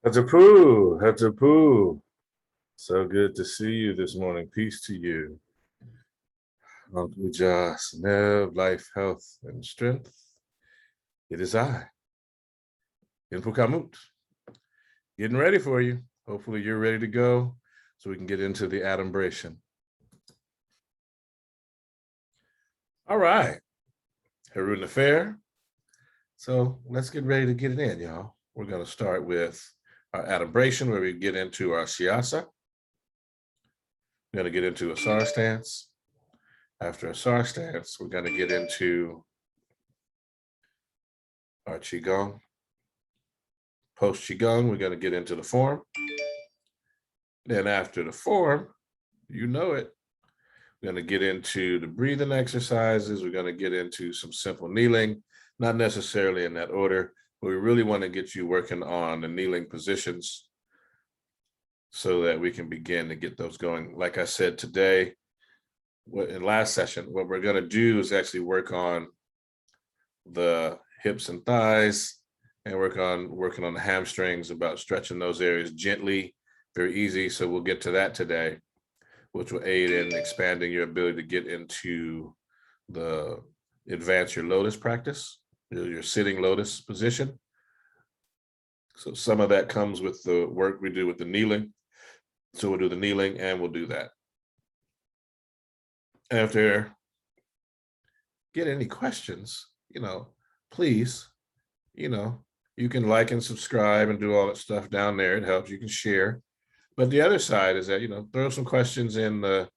Hatapu, Hatapu. So good to see you this morning. Peace to you. Ujas, Nev, life, health, and strength. It is I, Inpukamut, getting ready for you. Hopefully you're ready to go so we can get into the Adumbration. All right, Harun Affair. So let's get ready to get it in, y'all. We're going to start with our Adumbration, where we get into our Shiasha. We're going to get into Asar Stance. After Asar Stance, we're going to get into our Qigong. Post Qigong, we're going to get into the form. Then after the form, you know it, we're going to get into the breathing exercises. We're going to get into some simple kneeling, not necessarily in that order, but we really want to get you working on the kneeling positions so that we can begin to get those going. Like I said today, in last session, what we're going to do is actually work on the hips and thighs and working on the hamstrings, about stretching those areas gently, very easy. So we'll get to that today, which will aid in expanding your ability to get into advance your Lotus practice, your sitting Lotus position. So some of that comes with the work we do with the kneeling. So we'll do the kneeling and we'll do that. After, get any questions, please, you can like and subscribe and do all that stuff down there. It helps. You can share. But the other side is that, throw some questions in the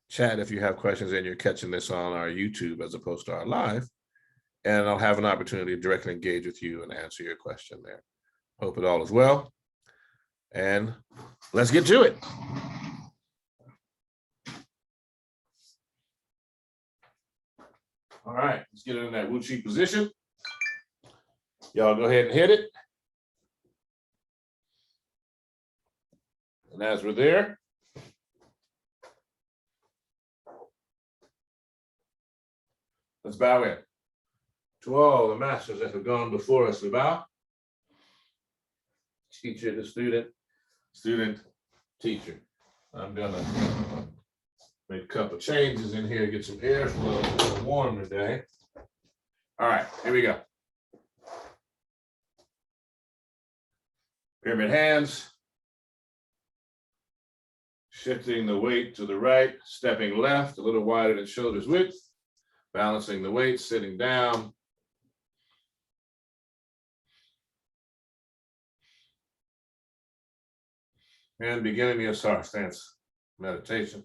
chat if you have questions and you're catching this on our YouTube as opposed to our live. And I'll have an opportunity to directly engage with you and answer your question there. Hope it all is well. And let's get to it. All right, let's get in that Uatchit position. Y'all go ahead and hit it. And as we're there, let's bow in. To all the masters that have gone before us, we bow. Teacher to student, student, teacher. I'm gonna make a couple of changes in here, get some airflow. It's a little warm today. All right, here we go. Pyramid hands. Shifting the weight to the right, stepping left, a little wider than shoulders width. Balancing the weight, sitting down. And beginning the Asar Stance meditation.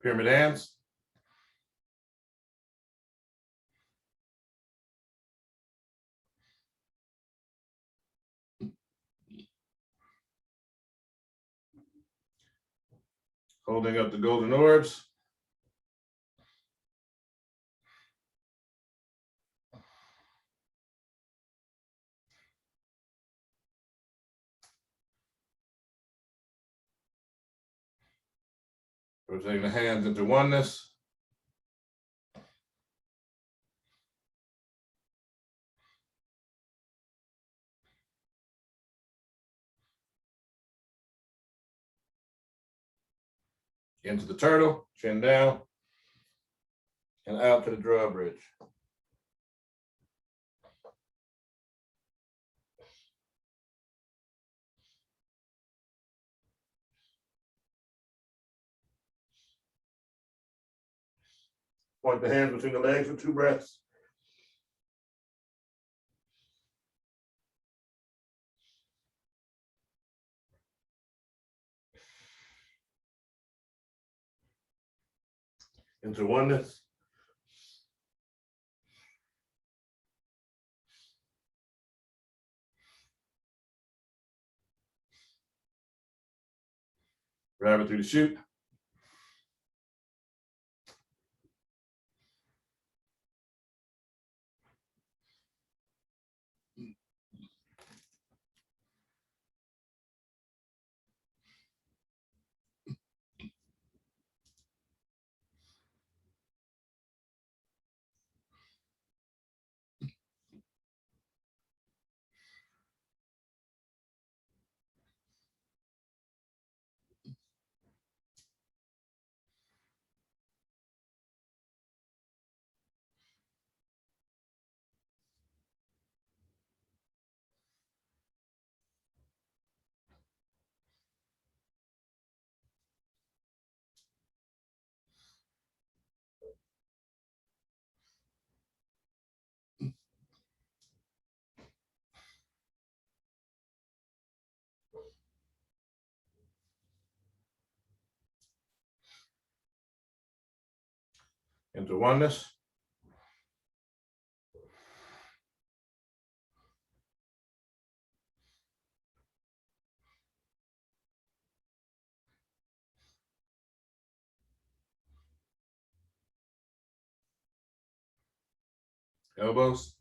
Pyramid hands. Holding up the golden orbs. Rotating the hands into oneness. Into the turtle, chin down, and out to the drawbridge. Point the hands between the legs for 2 breaths. Into oneness. Grab it through the chute. Into oneness. Elbows.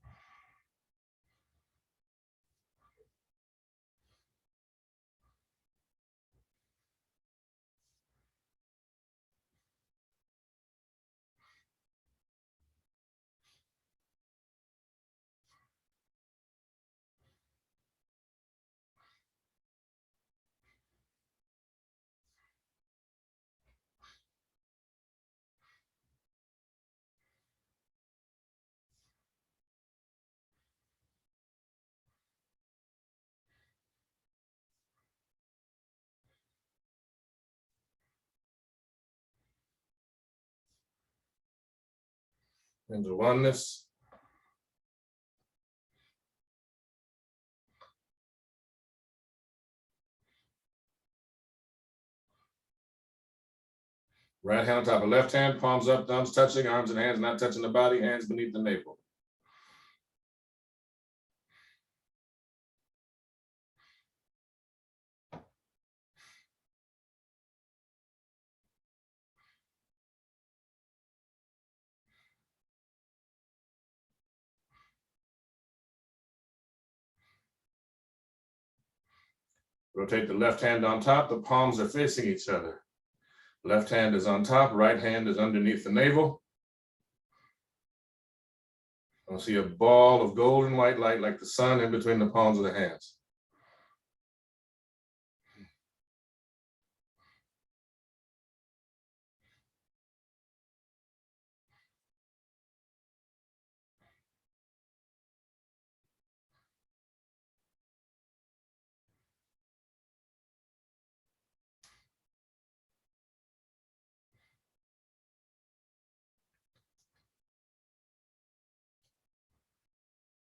Into oneness. Right hand on top of left hand, palms up, thumbs touching, arms and hands not touching the body, hands beneath the navel. Rotate the left hand on top, the palms are facing each other. Left hand is on top, right hand is underneath the navel. I see a ball of golden white light like the sun in between the palms of the hands.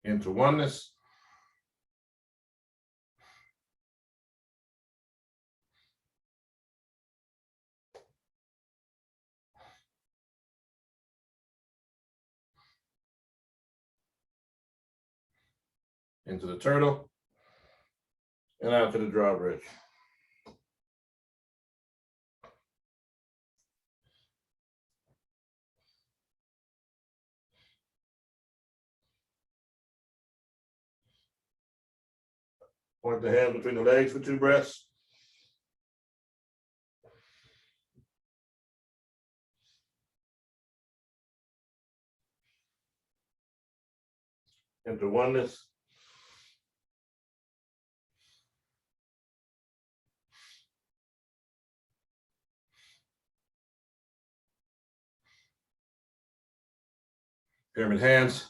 Into oneness. into the turtle, and out to the drawbridge. Point the hands between the legs for 2 breaths. Into oneness. Pyramid hands.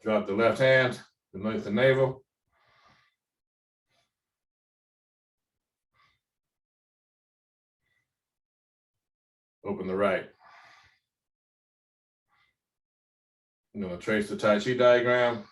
Drop the left hand beneath the navel. Open the right. I'm going to trace the Tai Chi diagram.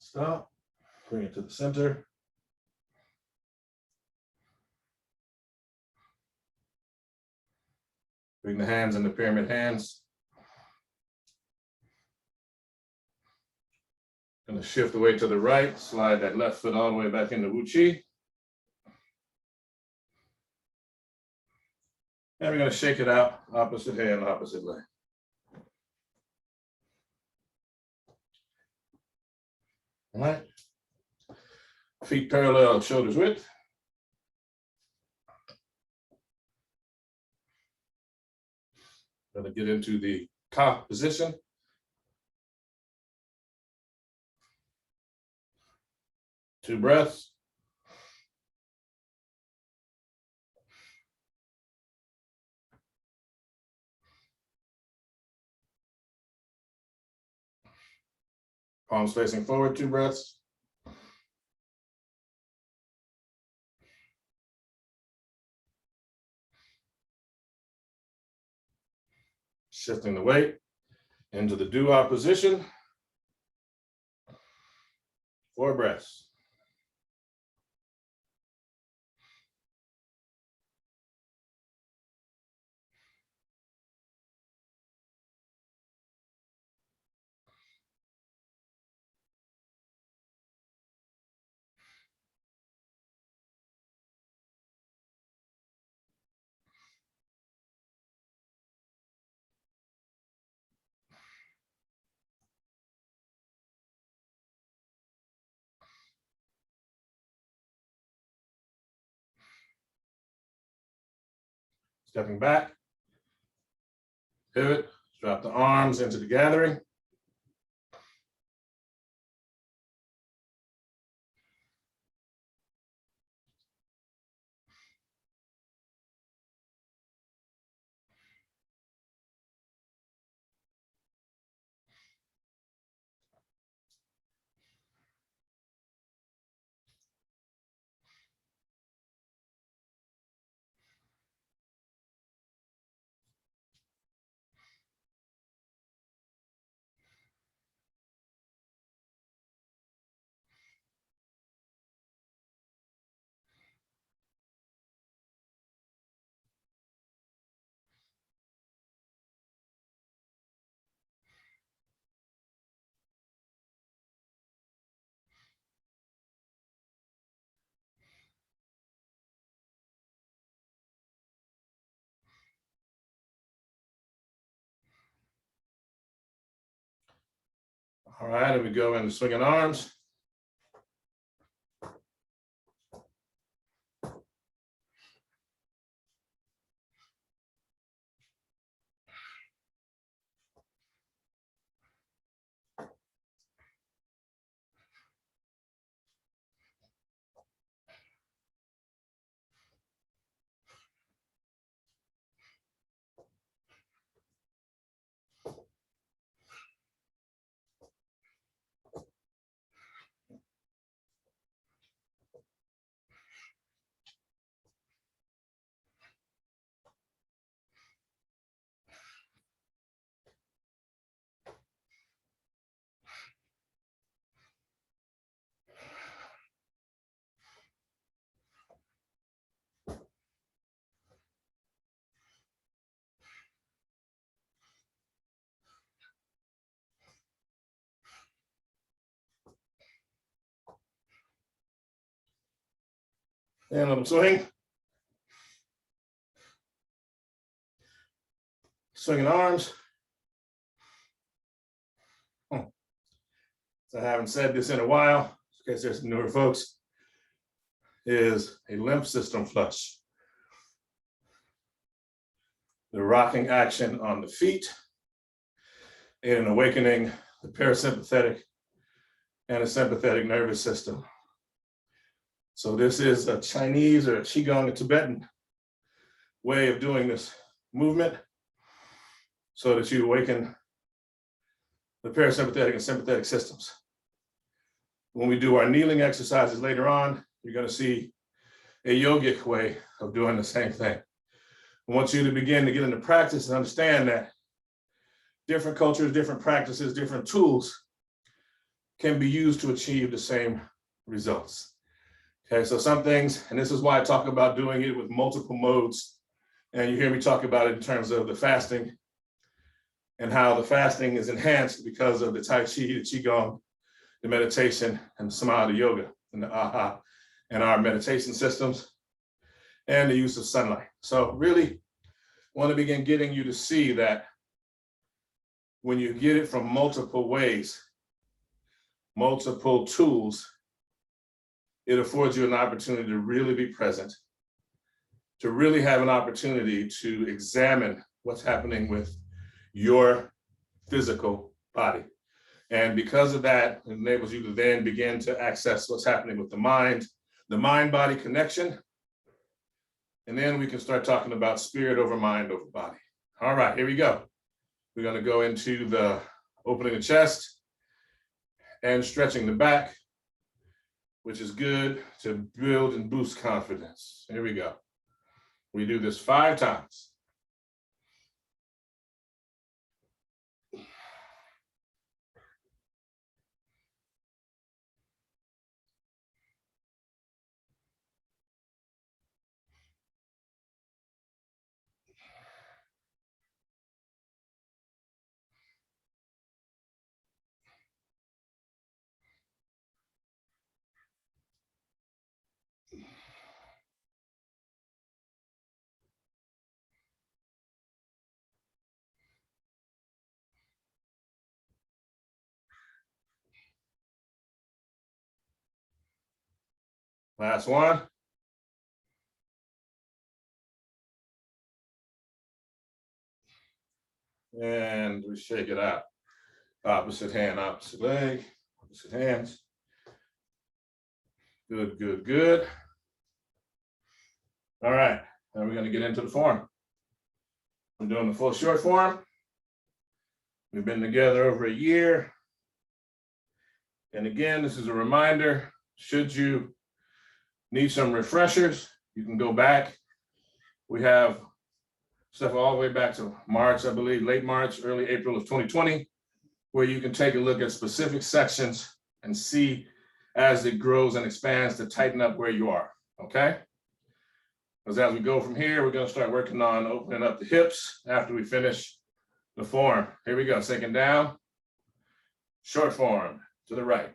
Stop. Bring it to the center. Bring the hands in the pyramid hands. Going to shift the weight to the right, slide that left foot all the way back into Wu Chi. And we're going to shake it out, opposite hand, opposite leg. All right. Feet parallel, shoulders width. Going to get into the Ka position. Two breaths. Palms facing forward, 2 breaths. Shifting the weight into the dua position. 4 breaths. Stepping back, pivot, drop the arms into the gathering. All right, and we go into swinging arms. And let them swing. Swinging arms. So I haven't said this in a while, in case there's some newer folks, is a lymph system flush. The rocking action on the feet and awakening the parasympathetic and a sympathetic nervous system. So this is a Chinese or a Qigong, a Tibetan way of doing this movement so that you awaken the parasympathetic and sympathetic systems. When we do our kneeling exercises later on, you're going to see a yogic way of doing the same thing. I want you to begin to get into practice and understand that different cultures, different practices, different tools can be used to achieve the same results. Okay, so some things, and this is why I talk about doing it with multiple modes, and you hear me talk about it in terms of the fasting and how the fasting is enhanced because of the Tai Chi, the Qigong, the meditation, and the Samadhi yoga, and the AHA, and our meditation systems, and the use of sunlight. So really want to begin getting you to see that when you get it from multiple ways, multiple tools, it affords you an opportunity to really be present, to really have an opportunity to examine what's happening with your physical body. And because of that, it enables you to then begin to access what's happening with the mind-body connection. And then we can start talking about spirit over mind over body. All right, here we go. We're going to go into the opening the chest and stretching the back, which is good to build and boost confidence. Here we go. We do this 5 times. Last one. And we shake it out. Opposite hand, opposite leg, opposite hands. Good, good, good. All right, now we're going to get into the form. We're doing the full short form. We've been together over a year. And again, this is a reminder, should you need some refreshers, you can go back. We have stuff all the way back to March, I believe, late March, early April of 2020, where you can take a look at specific sections and see as it grows and expands to tighten up where you are, okay? Because as we go from here, we're going to start working on opening up the hips after we finish the form. Here we go, sinking down, short form to the right.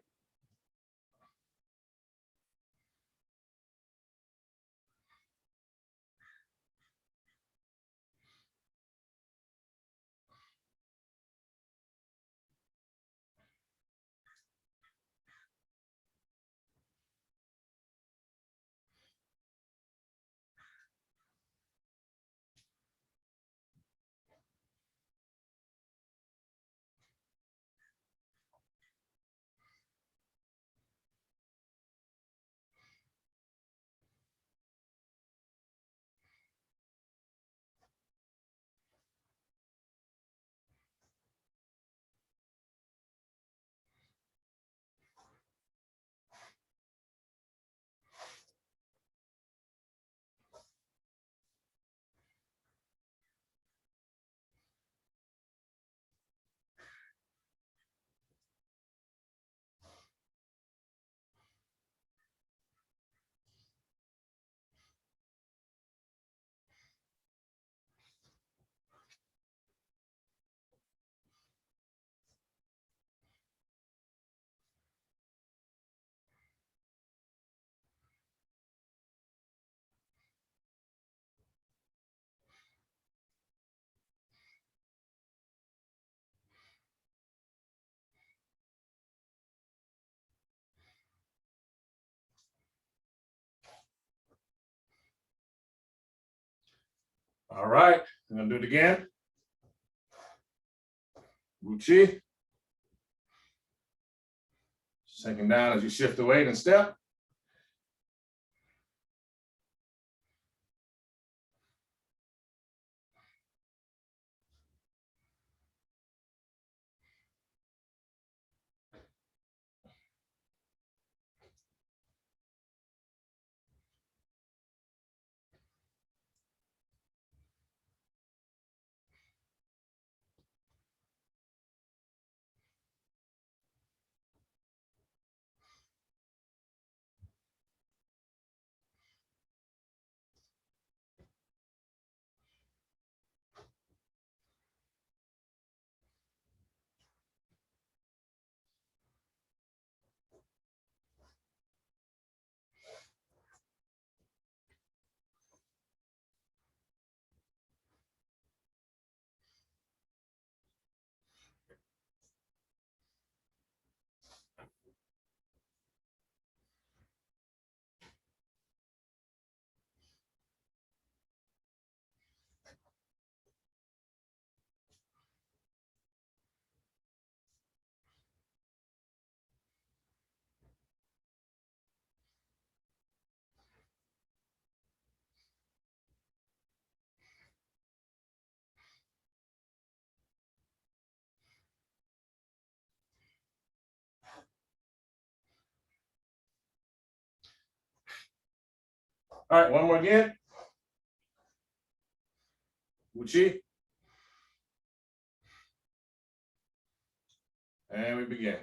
All right, I'm gonna do it again. Uatchit. Sinking down as you shift the weight and step. All right, one more again. Uatchit. And we begin.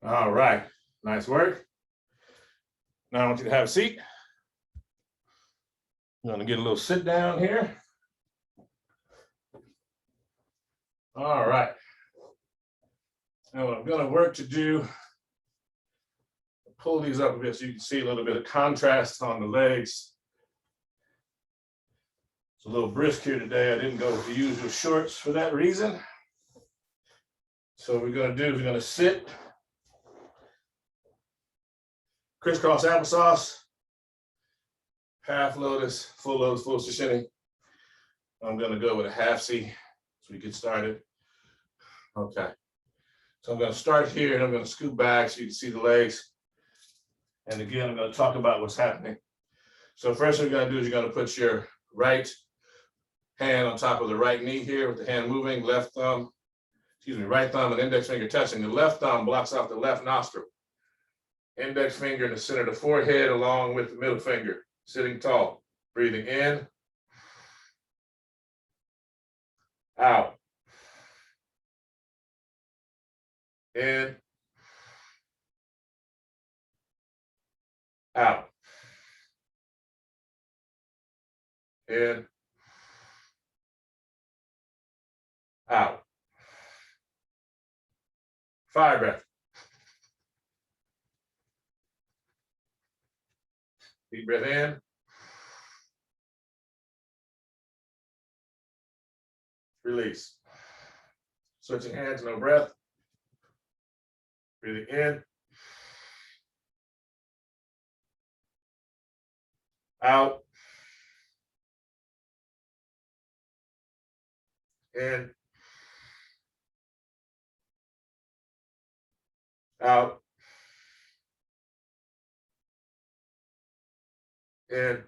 All right, nice work. Now I want you to have a seat. I'm gonna get a little sit down here. All right. Now what I'm gonna work to do, pull these up a bit so you can see a little bit of contrast on the legs. It's a little brisk here today. I didn't go with the usual shorts for that reason. So what we're gonna do is we're gonna sit, crisscross applesauce, half lotus, full Seshini. I'm gonna go with a half C so we get started. Okay. So I'm gonna start here and I'm gonna scoot back so you can see the legs. And again, I'm gonna talk about what's happening. So first thing you're gonna do is you're gonna put your right hand on top of the right knee here with the hand moving, right thumb and index finger touching. The left thumb blocks out the left nostril. Index finger in the center of the forehead along with the middle finger, sitting tall, breathing in, out, in, out, in, out. 5 breath. Deep breath in, release. Switching hands, no breath. Breathing in. Out. In. Out. In.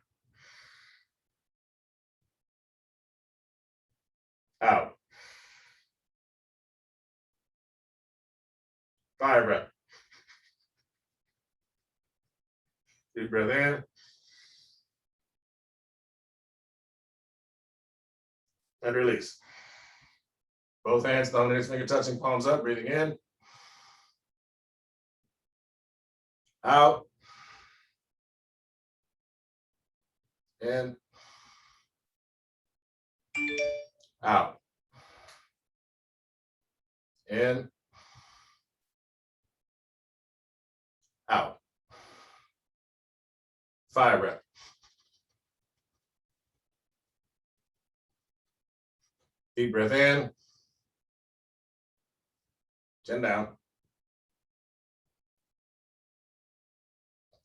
Out. Fire breath. Deep breath in. And release. Both hands, thumb and index finger touching, palms up, breathing in. Out. In. Out. In. Out. Fire breath. Deep breath in. Chin down.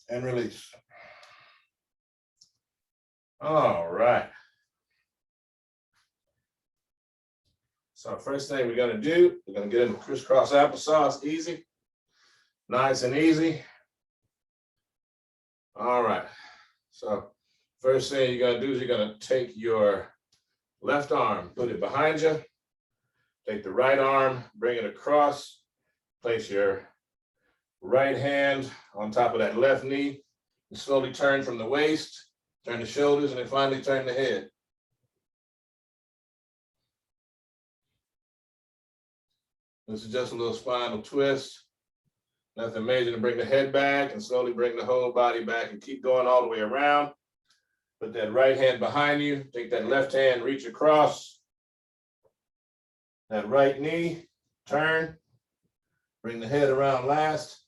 And release. All right. So first thing we're going to do, we're going to get into crisscross applesauce, easy. Nice and easy. All right. So first thing you're going to do is you're going to take your left arm, put it behind you. Take the right arm, bring it across. Place your right hand on top of that left knee. And slowly turn from the waist, turn the shoulders, and then finally turn the head. This is just a little spinal twist. Nothing major to bring the head back and slowly bring the whole body back and keep going all the way around. Put that right hand behind you. Take that left hand, reach across. That right knee, turn. Bring the head around last.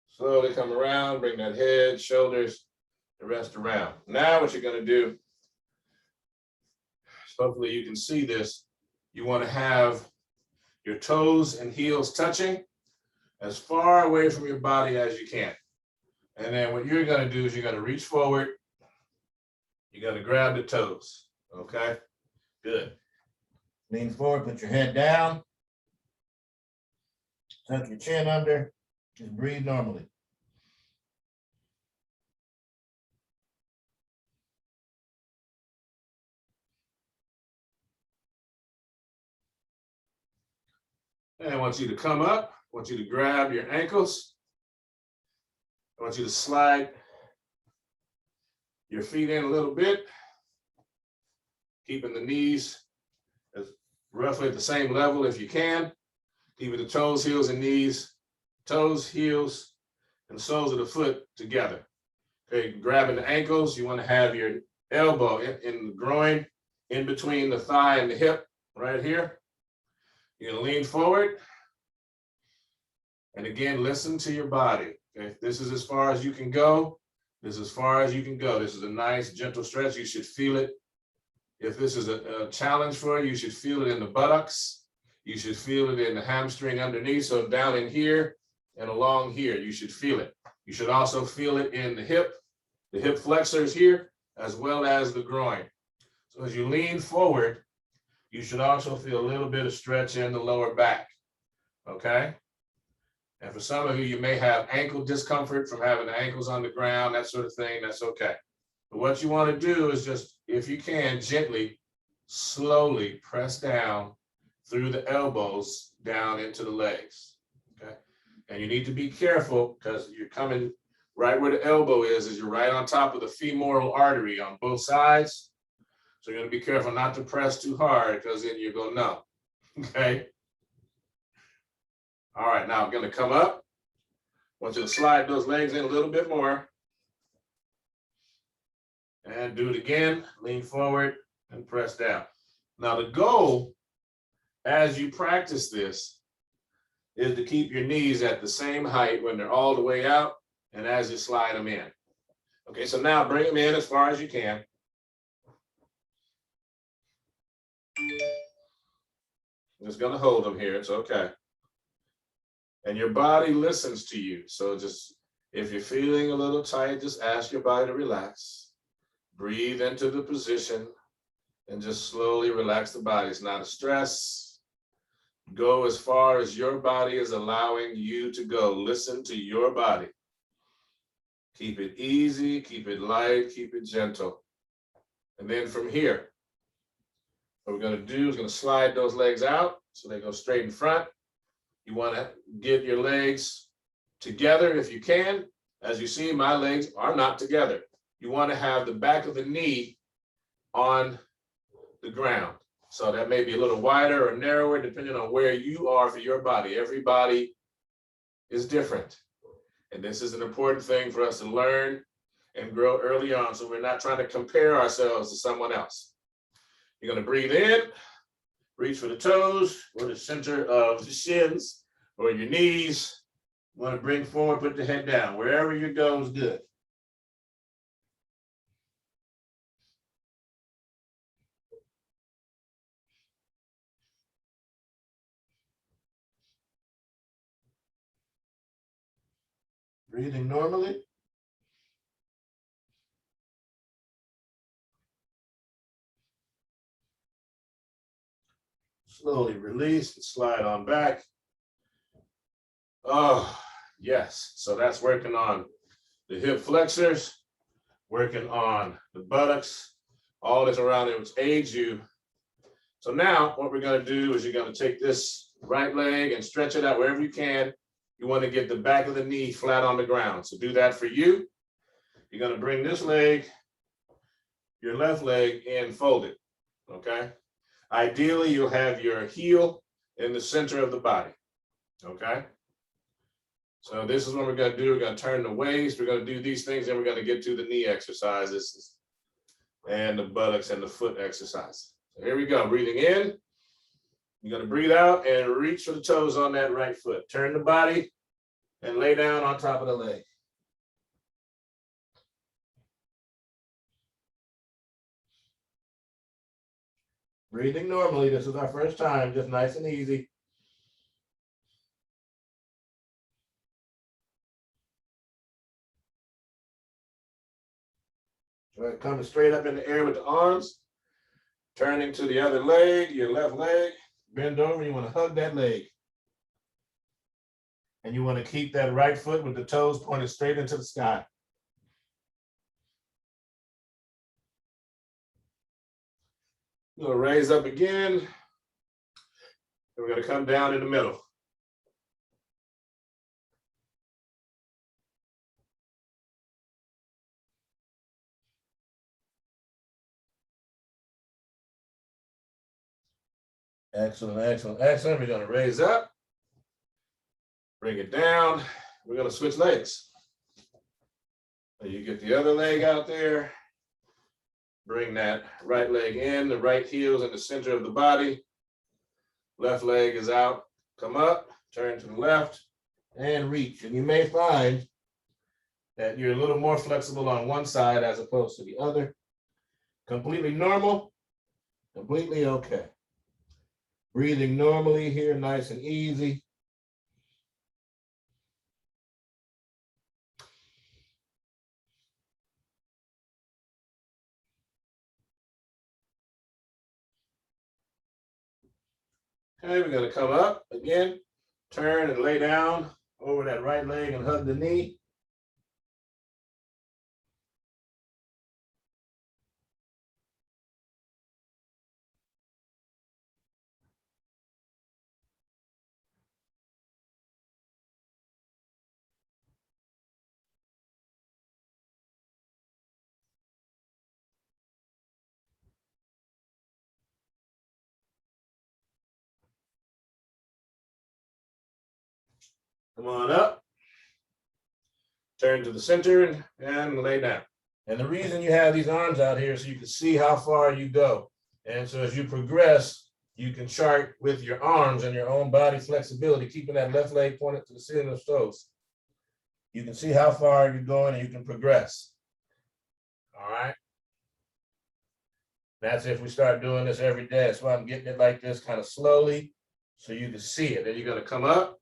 Slowly come around, bring that head, shoulders, the rest around. Now what you're going to do, hopefully you can see this, you want to have your toes and heels touching as far away from your body as you can. And then what you're going to do is you're going to reach forward. You're going to grab the toes. Okay? Good. Lean forward, put your head down. Tuck your chin under. Just breathe normally. And I want you to come up. I want you to grab your ankles. I want you to slide your feet in a little bit, keeping the knees as roughly at the same level if you can. Keeping the toes, heels, and knees, toes, heels, and soles of the foot together. Okay, grabbing the ankles, you want to have your elbow in the groin, in between the thigh and the hip, right here. You're going to lean forward. And again, listen to your body. Okay, this is as far as you can go. This is as far as you can go. This is a nice, gentle stretch. You should feel it. If this is a challenge for you, you should feel it in the buttocks. You should feel it in the hamstring underneath. So down in here and along here, you should feel it. You should also feel it in the hip flexors here, as well as the groin. So as you lean forward, you should also feel a little bit of stretch in the lower back. Okay? And for some of you, you may have ankle discomfort from having the ankles on the ground, that sort of thing. That's okay. But what you want to do is just, if you can, gently, slowly press down through the elbows down into the legs. Okay. And you need to be careful because you're coming right where the elbow is you're right on top of the femoral artery on both sides. So you're going to be careful not to press too hard because then you go numb. Okay. All right, now I'm going to come up. I want you to slide those legs in a little bit more. And do it again. Lean forward and press down. Now the goal, as you practice this, is to keep your knees at the same height when they're all the way out and as you slide them in. Okay, so now bring them in as far as you can. I'm just gonna hold them here, it's okay. And your body listens to you. So just, if you're feeling a little tight, just ask your body to relax. Breathe into the position and just slowly relax the body. It's not a stress. Go as far as your body is allowing you to go. Listen to your body. Keep it easy, keep it light, keep it gentle. And then from here, what we're gonna do is gonna slide those legs out so they go straight in front. You wanna get your legs together if you can. As you see, my legs are not together. You wanna have the back of the knee on the ground. So that may be a little wider or narrower depending on where you are for your body. Every body is different. And this is an important thing for us to learn and grow early on, so we're not trying to compare ourselves to someone else. You're gonna breathe in, reach for the toes or the center of the shins or your knees. You wanna bring forward, put the head down. Wherever you go is good. Breathing normally. Slowly release and slide on back. Oh, yes. So that's working on the hip flexors, working on the buttocks, all this around it, which aids you. So now what we're gonna do is you're gonna take this right leg and stretch it out wherever you can. You wanna get the back of the knee flat on the ground. So do that for you. You're gonna bring this leg, your left leg, and fold it, okay? Ideally, you'll have your heel in the center of the body, okay? So this is what we're gonna do. We're gonna turn the waist. We're gonna do these things, and we're gonna get to the knee exercises and the buttocks and the foot exercise. So here we go, breathing in. You're gonna breathe out and reach for the toes on that right foot. Turn the body and lay down on top of the leg. Breathing normally, this is our first time, just nice and easy. Try coming straight up in the air with the arms. Turning to the other leg, your left leg. Bend over, you want to hug that leg. And you want to keep that right foot with the toes pointed straight into the sky. You're going to raise up again. And we're going to come down in the middle. Excellent, excellent, excellent. We're going to raise up, bring it down. We're going to switch legs. So you get the other leg out there. Bring that right leg in, the right heel's in the center of the body. Left leg is out. Come up, turn to the left, and reach. And you may find that you're a little more flexible on one side as opposed to the other. Completely normal, completely okay. Breathing normally here, nice and easy. Okay, we're gonna come up again, turn and lay down over that right leg and hug the knee. Come on up, turn to the center and lay down. And the reason you have these arms out here is so you can see how far you go. And so as you progress, you can chart with your arms and your own body flexibility, keeping that left leg pointed to the ceiling of the toes. You can see how far you're going and you can progress. All right. That's if we start doing this every day. That's why I'm getting it like this, kind of slowly, so you can see it. Then you're going to come up.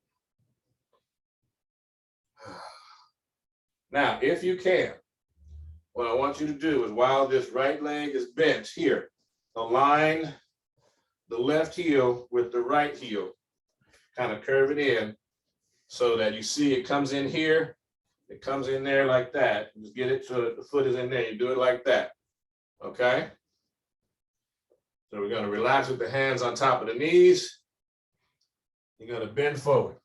Now, if you can, what I want you to do is while this right leg is bent here, align the left heel with the right heel, kind of curve it in so that you see it comes in here, it comes in there like that. Just get it so that the foot is in there. You do it like that, okay? So we're going to relax with the hands on top of the knees. You're going to bend forward.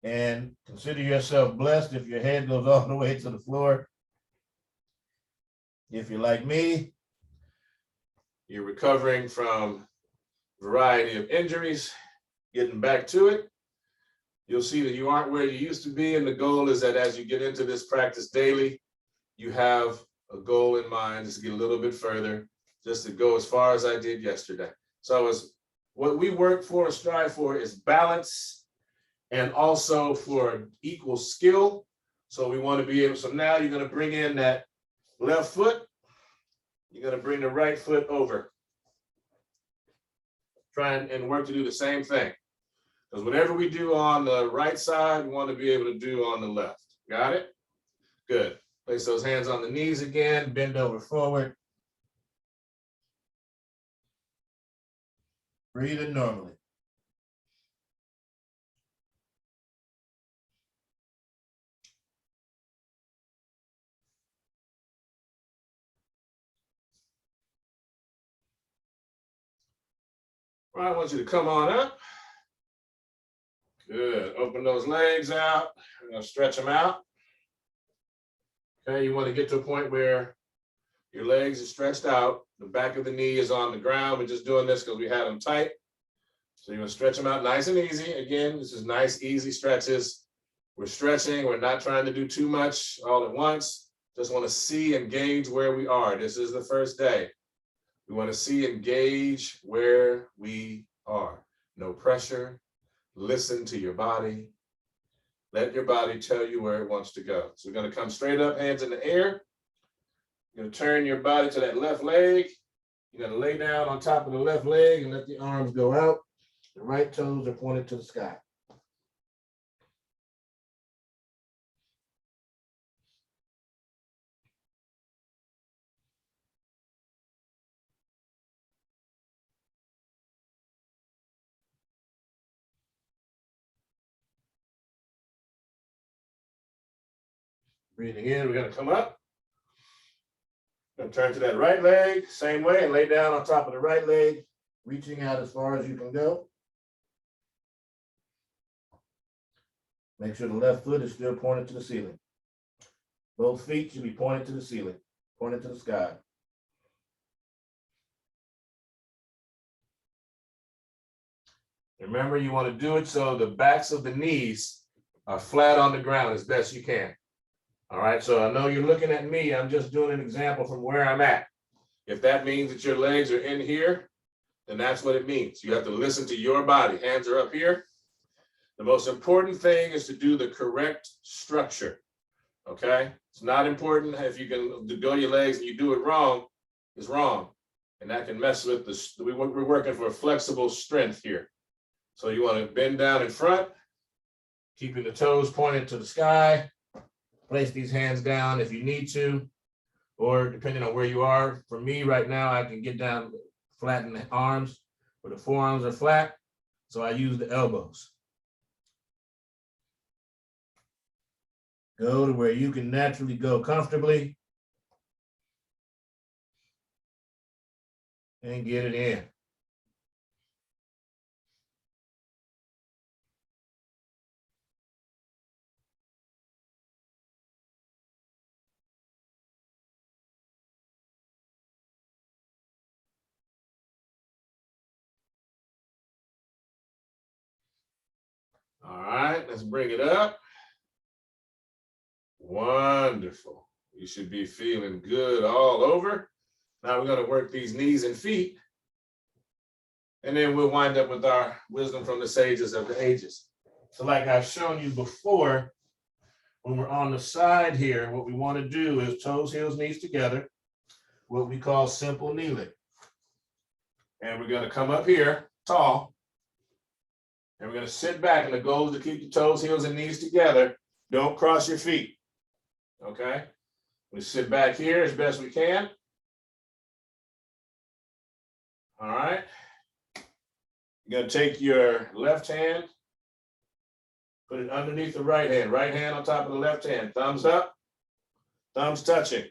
And consider yourself blessed if your head goes all the way to the floor. If you're like me, you're recovering from a variety of injuries, getting back to it. You'll see that you aren't where you used to be. And the goal is that as you get into this practice daily, you have a goal in mind just to get a little bit further, just to go as far as I did yesterday. So what we work for and strive for is balance and also for equal skill. So we want to be able, so now you're going to bring in that left foot. You're going to bring the right foot over. Try and work to do the same thing. Because whatever we do on the right side, we want to be able to do on the left. Got it? Good. Place those hands on the knees again. Bend over forward. Breathe in normally. All right, I want you to come on up. Good. Open those legs out. We're going to stretch them out. Okay, you want to get to a point where your legs are stretched out. The back of the knee is on the ground. We're just doing this because we had them tight. So you're going to stretch them out nice and easy. Again, this is nice, easy stretches. We're stretching. We're not trying to do too much all at once. Just want to see and gauge where we are. This is the first day. We want to see and gauge where we are. No pressure. Listen to your body. Let your body tell you where it wants to go. So we're going to come straight up, hands in the air. You're going to turn your body to that left leg. You're going to lay down on top of the left leg and let the arms go out. The right toes are pointed to the sky. Breathing in, we're going to come up. Going to turn to that right leg, same way, and lay down on top of the right leg, reaching out as far as you can go. Make sure the left foot is still pointed to the ceiling. Both feet should be pointed to the ceiling, pointed to the sky. Remember, you want to do it so the backs of the knees are flat on the ground as best you can. All right, so I know you're looking at me. I'm just doing an example from where I'm at. If that means that your legs are in here, then that's what it means. You have to listen to your body. Hands are up here. The most important thing is to do the correct structure, okay? It's not important if you can go your legs and you do it wrong, it's wrong. And that can mess with we're working for a flexible strength here. So you want to bend down in front, keeping the toes pointed to the sky. Place these hands down if you need to, or depending on where you are. For me right now, I can get down, flatten the arms, where the forearms are flat. So I use the elbows. Go to where you can naturally go comfortably and get it in. All right, let's bring it up. Wonderful. You should be feeling good all over. Now we're going to work these knees and feet. And then we'll wind up with our wisdom from the sages of the ages. So like I've shown you before, when we're on the side here, what we want to do is toes, heels, knees together, what we call simple kneeling. And we're going to come up here tall. And we're going to sit back, and the goal is to keep the toes, heels, and knees together. Don't cross your feet. Okay? We sit back here as best we can. All right. You're going to take your left hand, put it underneath the right hand on top of the left hand. Thumbs up, thumbs touching,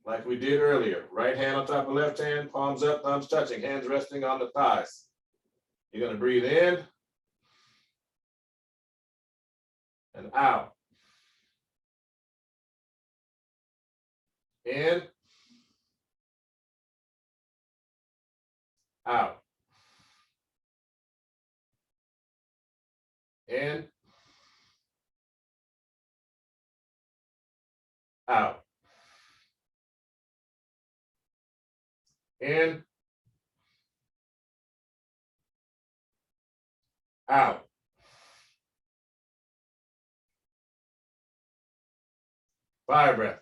like we did earlier. Right hand on top of left hand, palms up, thumbs touching, hands resting on the thighs. You're going to breathe in and out. In, out. In, out. In, out. Fire breath.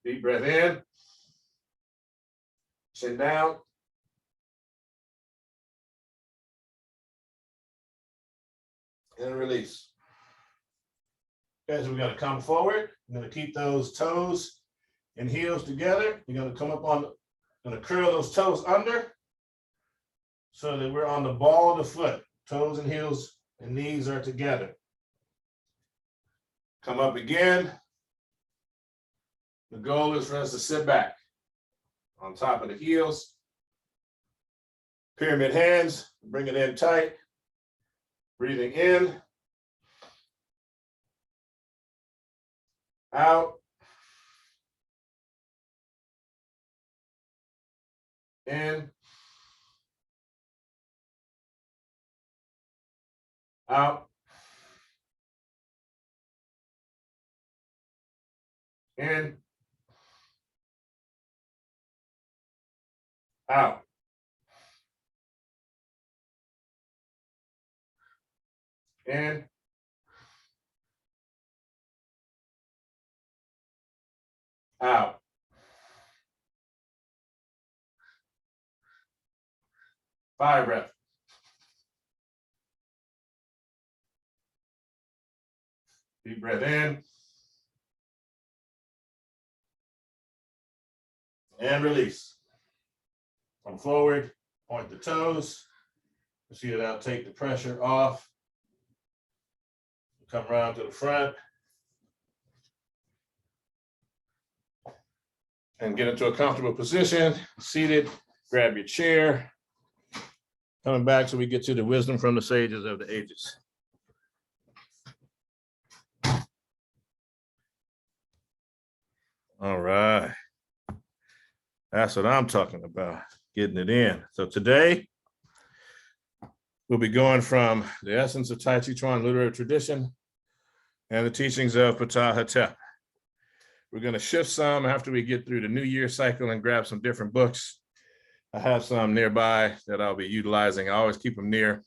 Deep breath in, chin down. And release. Okay, so we're going to come forward. We're going to keep those toes and heels together. You're going to come up on, going to curl those toes under so that we're on the ball of the foot. Toes and heels and knees are together. Come up again. The goal is for us to sit back on top of the heels. Pyramid hands, bring it in tight. Breathing in, out, in, out, in, out. In, out. Fire breath. Deep breath in. And release. Come forward, point the toes. You see that I'll take the pressure off. Come around to the front. And get into a comfortable position, seated, grab your chair. Coming back so we get to the wisdom from the sages of the ages. All right. That's what I'm talking about, getting it in. So today, we'll be going from the essence of Taijiquan literary tradition and the teachings of Ptah-Hotep. We're going to shift some after we get through the New Year cycle and grab some different books. I have some nearby that I'll be utilizing. I always keep them near,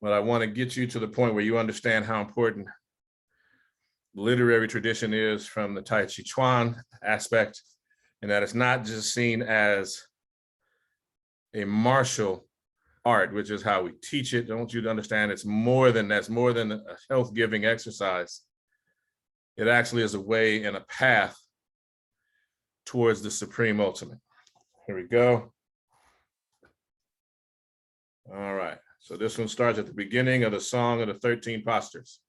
but I want to get you to the point where you understand how important literary tradition is from the Taijiquan aspect, and that it's not just seen as a martial art, which is how we teach it. I want you to understand it's more than that's more than a health-giving exercise. It actually is a way and a path towards the supreme ultimate. Here we go. All right, so this one starts at the beginning of the Song of the 13 Postures.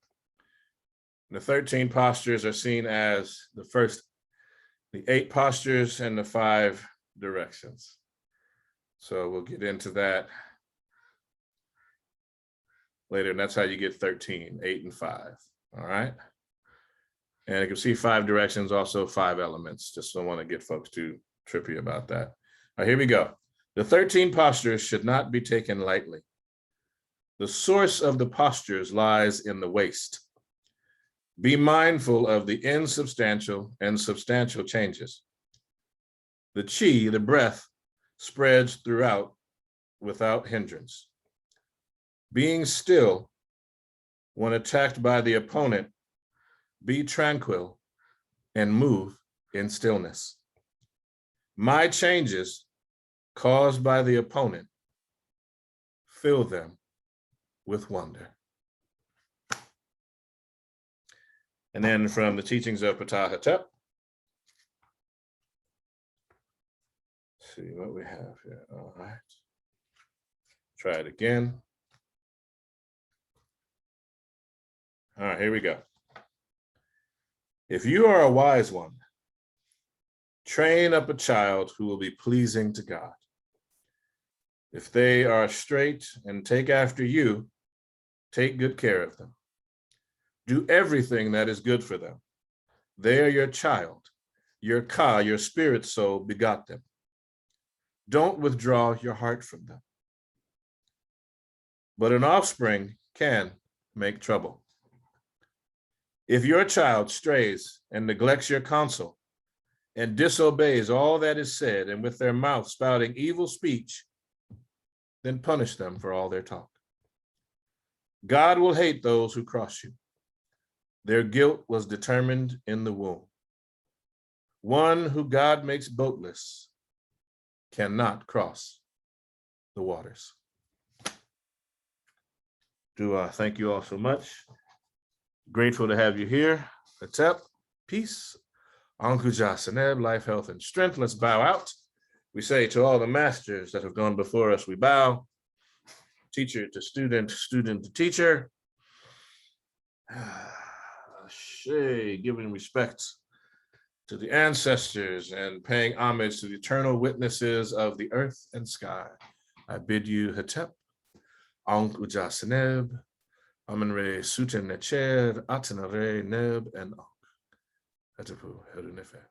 The 13 postures are seen as the 8 postures and the 5 directions. So we'll get into that later, and that's how you get 13, 8 and 5, all right? And you can see 5 directions, also 5 elements. Just don't want to get folks too trippy about that. All right, here we go. The 13 postures should not be taken lightly. The source of the postures lies in the waist. Be mindful of the insubstantial and substantial changes. The chi, the breath, spreads throughout without hindrance. Being still when attacked by the opponent, be tranquil and move in stillness. My changes caused by the opponent, fill them with wonder. And then from the teachings of Ptah-Hotep, see what we have here. All right. Try it again. All right, here we go. If you are a wise one, train up a child who will be pleasing to God. If they are straight and take after you, take good care of them. Do everything that is good for them. They are your child. Your Ka, your spirit soul, begot them. Don't withdraw your heart from them. But an offspring can make trouble. If your child strays and neglects your counsel and disobeys all that is said, and with their mouth spouting evil speech, then punish them for all their talk. God will hate those who cross you. Their guilt was determined in the womb. One who God makes boatless cannot cross the waters. Thank you all so much. Grateful to have you here. Hotep, peace. Ankuja Seneb, life, health, and strength. Let's bow out. We say to all the masters that have gone before us, we bow. Teacher to student, student to teacher. Giving respect to the ancestors and paying homage to the eternal witnesses of the earth and sky. I bid you Hotep, Ankuja Seneb, Amanre Suten Necher, Atanare Neb, and Ankh. Hetepu Herunefe.